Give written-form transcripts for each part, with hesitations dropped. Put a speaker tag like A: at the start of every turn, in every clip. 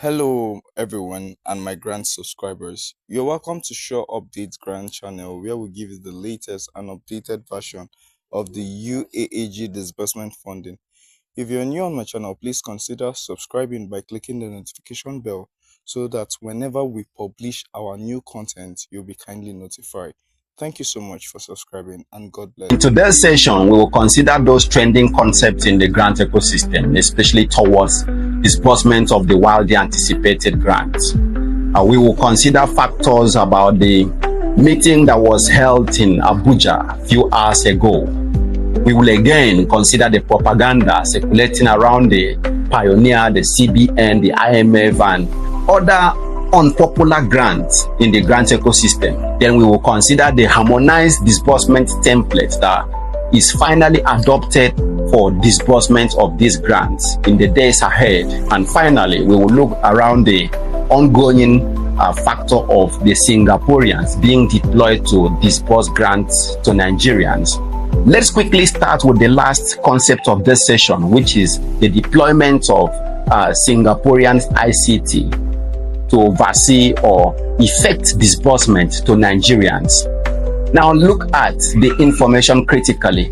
A: Hello everyone and my grant subscribers. You're welcome to Sure Updates Grant channel where we give you the latest and updated version of the UAAG disbursement funding. If you're new on my channel, please consider subscribing by clicking the notification bell so that whenever we publish our new content, you'll be kindly notified. Thank you so much for subscribing and God bless.
B: In today's session, we will consider those trending concepts in the grant ecosystem, especially towards disbursement of the widely anticipated grants. We will consider factors about the meeting that was held in Abuja a few hours ago. We will again consider the propaganda circulating around the Pioneer, the CBN, the IMF, and other unpopular grants in the grant ecosystem. Then we will consider the harmonized disbursement template that is finally adopted for disbursement of these grants in the days ahead. And finally, we will look around the ongoing factor of the Singaporeans being deployed to disburse grants to Nigerians. Let's quickly start with the last concept of this session, which is the deployment of Singaporean ICT to oversee or effect disbursement to Nigerians. Now look at the information critically.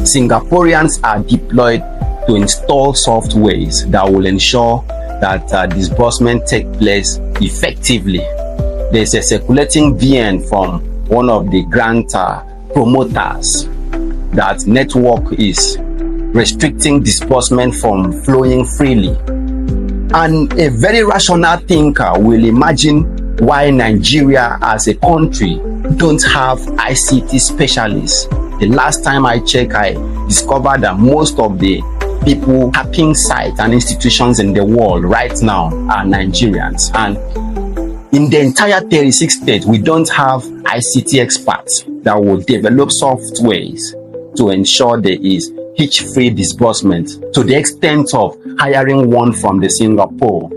B: Singaporeans are deployed to install softwares that will ensure that disbursement take place effectively. There's a circulating VN from one of the grant promoters that network is restricting disbursement from flowing freely. And a very rational thinker will imagine why Nigeria as a country don't have ICT specialists. The last time I checked, I discovered that most of the people hacking sites and institutions in the world right now are Nigerians. And in the entire 36 states, we don't have ICT experts that will develop softwares to ensure there is hitch-free disbursement to the extent of hiring one from the Singapore.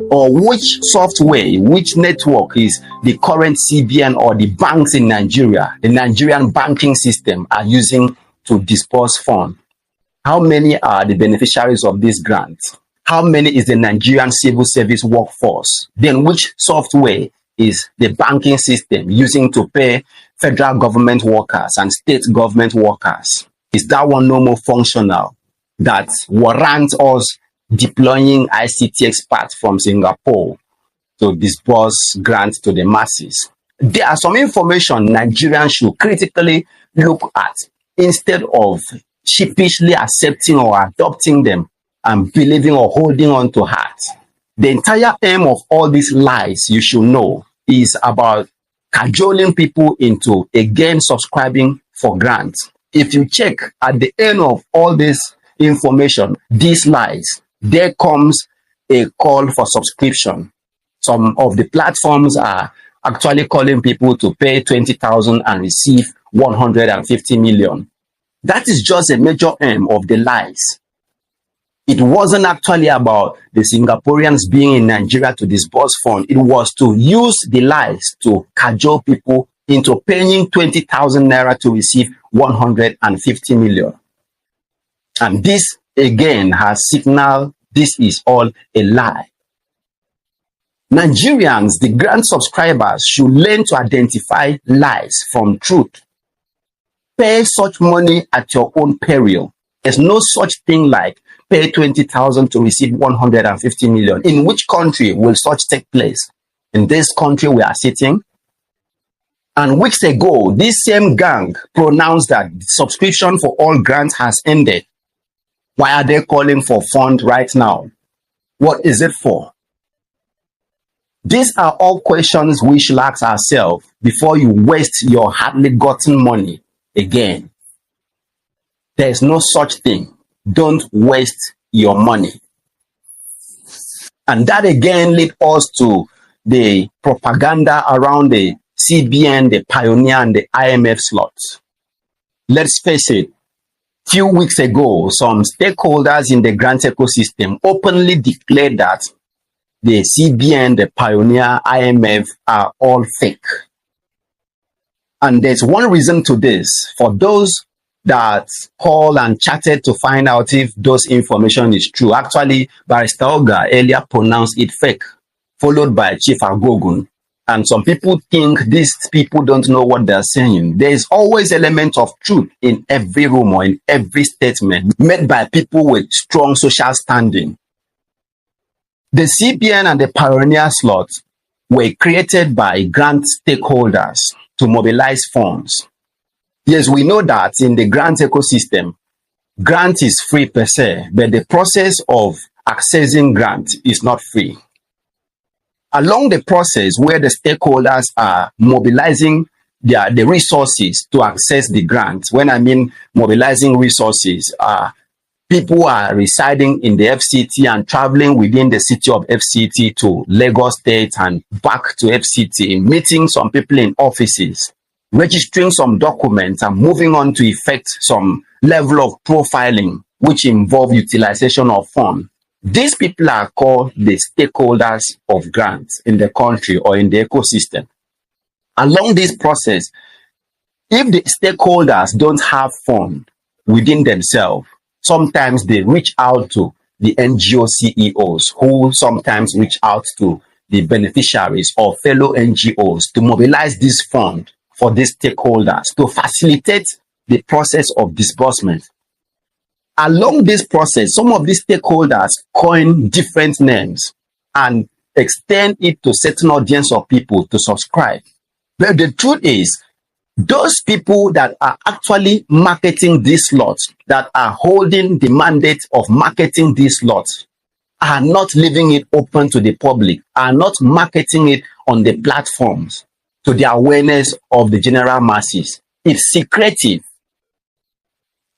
B: Or which software, which network is the current CBN or the banks in Nigeria, the Nigerian banking system, are using to disburse funds? How many are the beneficiaries of this grant? How many is the Nigerian civil service workforce? Then which software is the banking system using to pay federal government workers and state government workers? Is that one no more functional that warrants us deploying ICT experts from Singapore to disburse grants to the masses? There are some information Nigerians should critically look at instead of sheepishly accepting or adopting them and believing or holding on to heart. The entire aim of all these lies, you should know, is about cajoling people into again subscribing for grants. If you check at the end of all this information, these lies, there comes a call for subscription. Some of the platforms are actually calling people to pay 20,000 and receive 150 million. That is just a major aim of the lies. It wasn't actually about the Singaporeans being in Nigeria to disburse funds. It was to use the lies to cajole people into paying 20,000 naira to receive 150 million. And this again has signaled this is all a lie. Nigerians, the grant subscribers, should learn to identify lies from truth. Pay such money at your own peril. There's no such thing like pay 20,000 to receive 150 million. In which country will such take place? In this country we are sitting. And weeks ago, this same gang pronounced that subscription for all grants has ended. Why are they calling for funds right now? What is it for? These are all questions we should ask ourselves before you waste your hardly gotten money again. There is no such thing. Don't waste your money. And that again leads us to the propaganda around the CBN, the Pioneer, and the IMF slots. Let's face it, few weeks ago, some stakeholders in the grant ecosystem openly declared that the CBN, the Pioneer, IMF are all fake. And there's one reason to this. For those that called and chatted to find out if those information is true. Actually, Barrister Oga earlier pronounced it fake, followed by Chief Agogun. And some people think these people don't know what they're saying. There is always element of truth in every rumor, in every statement made by people with strong social standing. The CBN and the pioneer slot were created by grant stakeholders to mobilize funds. Yes, we know that in the grant ecosystem, grant is free per se, but the process of accessing grant is not free. Along the process where the stakeholders are mobilizing the resources to access the grant, when I mean mobilizing resources, people are residing in the FCT and traveling within the city of FCT to Lagos State and back to FCT, meeting some people in offices, registering some documents and moving on to effect some level of profiling, which involve utilization of funds. These people are called the stakeholders of grants in the country or in the ecosystem. Along this process, if the stakeholders don't have funds within themselves, sometimes they reach out to the NGO CEOs, who sometimes reach out to the beneficiaries or fellow NGOs to mobilize this fund for these stakeholders to facilitate the process of disbursement. Along this process, some of these stakeholders coin different names and extend it to certain audience of people to subscribe. But the truth is, those people that are actually marketing these lots, that are holding the mandate of marketing these lots, are not leaving it open to the public, are not marketing it on the platforms to the awareness of the general masses. It's secretive.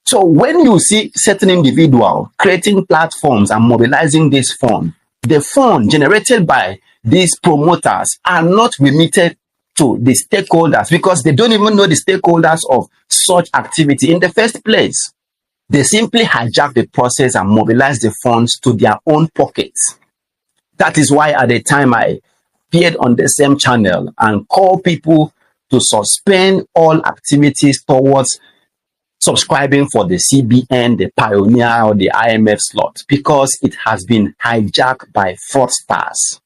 B: So when you see certain individual creating platforms and mobilizing this fund, the fund generated by these promoters are not remitted to the stakeholders because they don't even know the stakeholders of such activity in the first place. They simply hijack the process and mobilize the funds to their own pockets. That is why at the time I appeared on the same channel and called people to suspend all activities towards subscribing for the CBN, the Pioneer, or the IMF slot because it has been hijacked by fraudsters.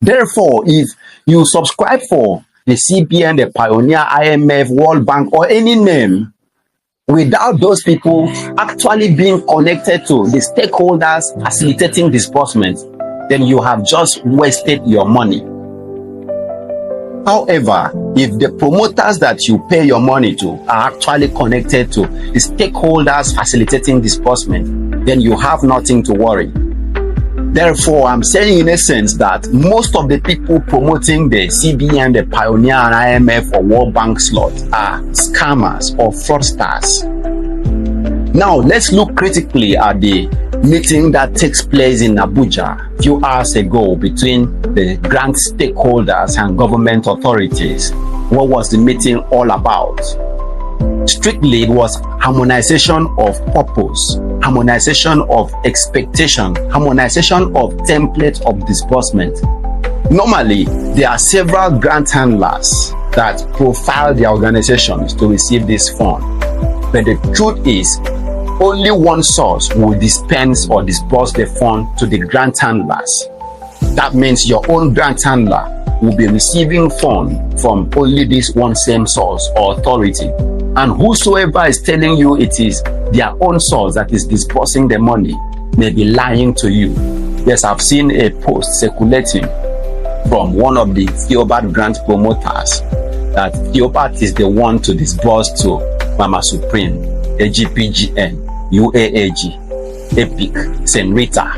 B: Therefore, if you subscribe for the CBN, the Pioneer, IMF, World Bank, or any name, without those people actually being connected to the stakeholders facilitating disbursement, then you have just wasted your money. However, if the promoters that you pay your money to are actually connected to the stakeholders facilitating disbursement, then you have nothing to worry. Therefore, I'm saying in essence that most of the people promoting the CBN, the Pioneer, and IMF or World Bank slot are scammers or fraudsters. Now, let's look critically at the meeting that takes place in Abuja a few hours ago between the grant stakeholders and government authorities. What was the meeting all about? Strictly, it was harmonization of purpose, harmonization of expectation, harmonization of template of disbursement. Normally, there are several grant handlers that profile their organizations to receive this fund. But the truth is, only one source will dispense or disburse the fund to the grant handlers. That means your own grant handler will be receiving fund from only this one same source or authority. And whosoever is telling you it is their own source that is disbursing the money may be lying to you. Yes, I've seen a post circulating from one of the Theobarth grant promoters that Theobarth is the one to disburse to Mama Supreme, AGPGN, UAAG, EPIC, St. Rita.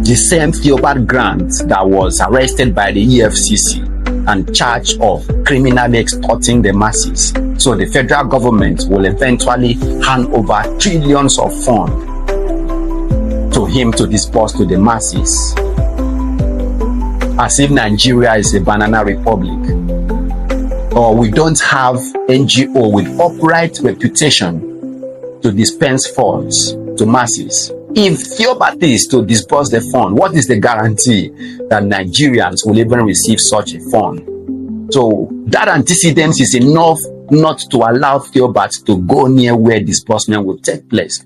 B: The same Theobarth grant that was arrested by the EFCC and charged of criminally extorting the masses. So the federal government will eventually hand over trillions of funds to him to disburse to the masses. As if Nigeria is a banana republic, or we don't have NGO with upright reputation to dispense funds to masses. If Theobarth is to disburse the fund, what is the guarantee that Nigerians will even receive such a fund? So that antecedent is enough not to allow Theobarth to go near where disbursement will take place.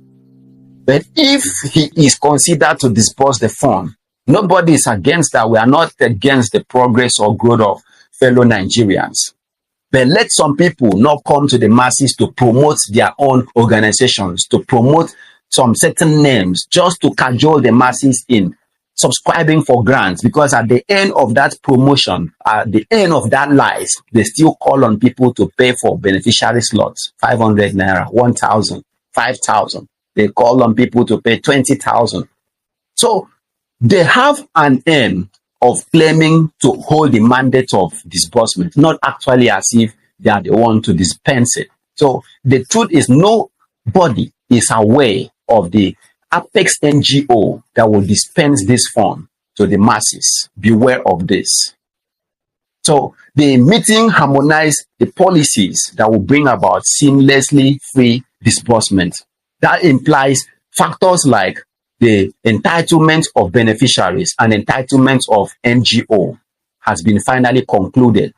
B: But if he is considered to disburse the fund, nobody is against that. We are not against the progress or growth of fellow Nigerians. But let some people not come to the masses to promote their own organizations, to promote some certain names, just to cajole the masses in subscribing for grants, because at the end of that promotion, at the end of that lies, they still call on people to pay for beneficiary slots, 500 naira, 1,000, 5,000. They call on people to pay 20,000. So they have an aim of claiming to hold the mandate of disbursement, not actually as if they are the one to dispense it. So the truth is, nobody is aware of the Apex NGO that will dispense this fund to the masses. Beware of this. So the meeting harmonized the policies that will bring about seamlessly free disbursement. That implies factors like the entitlement of beneficiaries and entitlement of NGO has been finally concluded.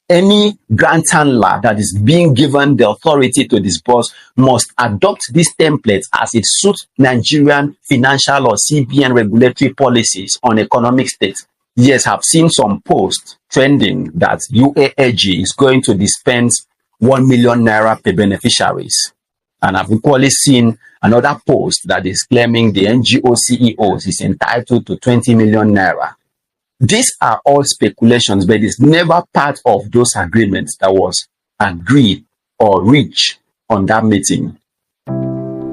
B: Any grant handler that is being given the authority to disburse must adopt this template as it suits Nigerian financial or CBN regulatory policies on economic state. Yes, I've seen some posts trending that UAAG is going to dispense 1 million naira per beneficiaries. And I've equally seen another post that is claiming the NGO CEOs is entitled to 20 million naira. These are all speculations, but it's never part of those agreements that was agreed or reached on that meeting.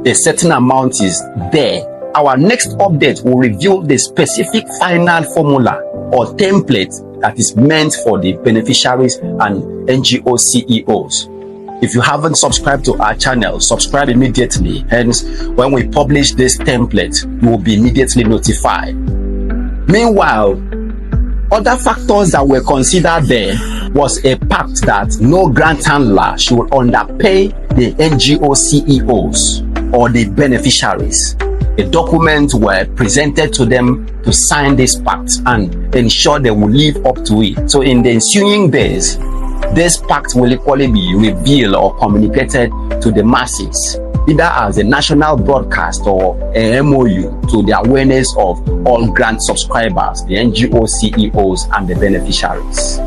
B: A certain amount is there. Our next update will reveal the specific final formula or template that is meant for the beneficiaries and NGO CEOs. If you haven't subscribed to our channel, subscribe immediately. Hence, when we publish this template, you will be immediately notified. Meanwhile, other factors that were considered there was a pact that no grant handler should underpay the NGO CEOs or the beneficiaries. A document were presented to them to sign this pact and ensure they will live up to it. So in the ensuing days, this pact will equally be revealed or communicated to the masses, either as a national broadcast or a MOU to the awareness of all grant subscribers, the NGO CEOs and the beneficiaries.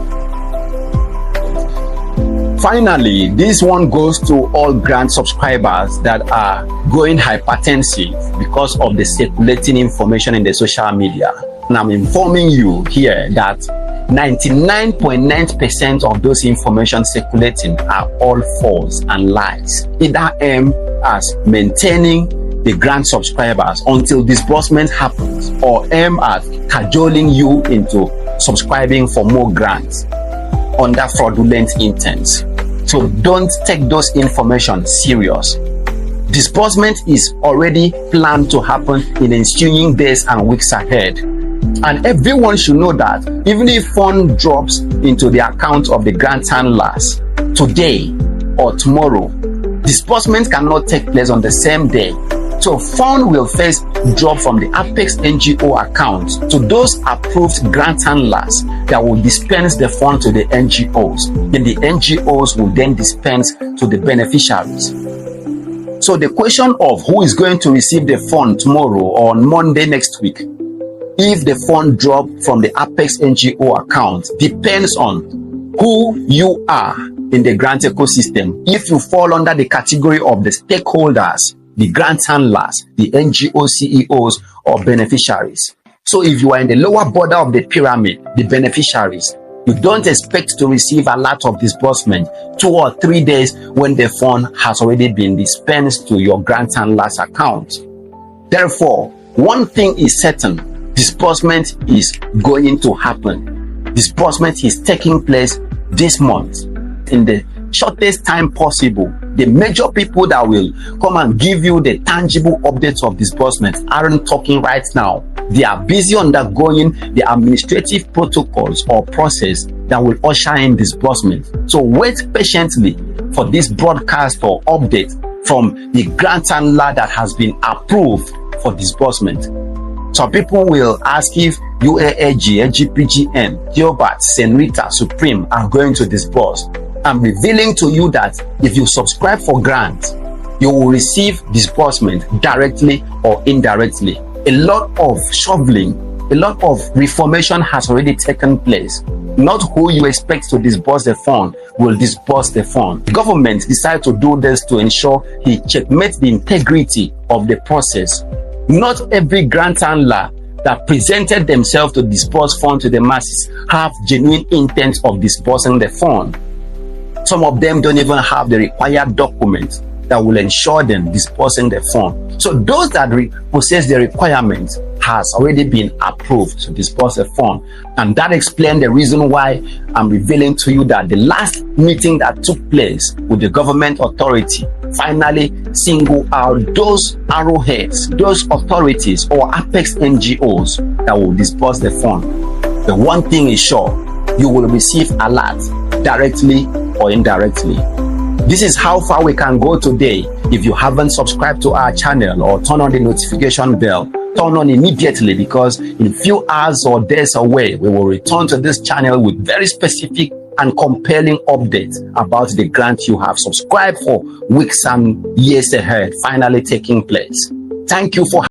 B: Finally, this one goes to all grant subscribers that are going hypertensive because of the circulating information in the social media. And I'm informing you here that 99.9% of those information circulating are all false and lies, either aimed as maintaining the grant subscribers until disbursement happens, or aimed at cajoling you into subscribing for more grants under fraudulent intents. So don't take those information serious. Disbursement is already planned to happen in ensuing days and weeks ahead. And everyone should know that even if fund drops into the account of the grant handlers today or tomorrow, disbursement cannot take place on the same day. So fund will first drop from the Apex NGO account to those approved grant handlers that will dispense the fund to the NGOs. Then the NGOs will then dispense to the beneficiaries. So the question of who is going to receive the fund tomorrow or on Monday next week, if the fund drop from the Apex NGO account, depends on who you are in the grant ecosystem. If you fall under the category of the stakeholders, the grant handlers, the NGO CEOs or beneficiaries. So if you are in the lower border of the pyramid, the beneficiaries, you don't expect to receive a lot of disbursement 2 or 3 days when the fund has already been dispensed to your grant handler's account. Therefore, one thing is certain: disbursement is going to happen. Disbursement is taking place this month in the shortest time possible. The major people that will come and give you the tangible updates of disbursement aren't talking right now. They are busy undergoing the administrative protocols or process that will usher in disbursement. So wait patiently for this broadcast or update from the grant handler that has been approved for disbursement. Some people will ask if UAAG, AGPGN, Theobarth, Senrita, Supreme are going to disburse. I'm revealing to you that if you subscribe for grant, you will receive disbursement directly or indirectly. A lot of shoveling, a lot of reformation has already taken place. Not who you expect to disburse the fund will disburse the fund. The government decided to do this to ensure he checkmates the integrity of the process. Not every grant handler that presented themselves to disburse funds to the masses have genuine intent of disbursing the fund. Some of them don't even have the required documents that will ensure them disbursing the fund. So those that possess the requirements has already been approved to disburse the fund. And that explains the reason why I'm revealing to you that the last meeting that took place with the government authority finally singled out those arrowheads, those authorities or apex NGOs that will disburse the fund. The one thing is sure, you will receive alert directly or indirectly. This is how far we can go today. If you haven't subscribed to our channel or turn on the notification bell, turn on immediately, because in a few hours or days away, we will return to this channel with very specific and compelling updates about the grant you have subscribed for weeks and years ahead finally taking place. Thank you for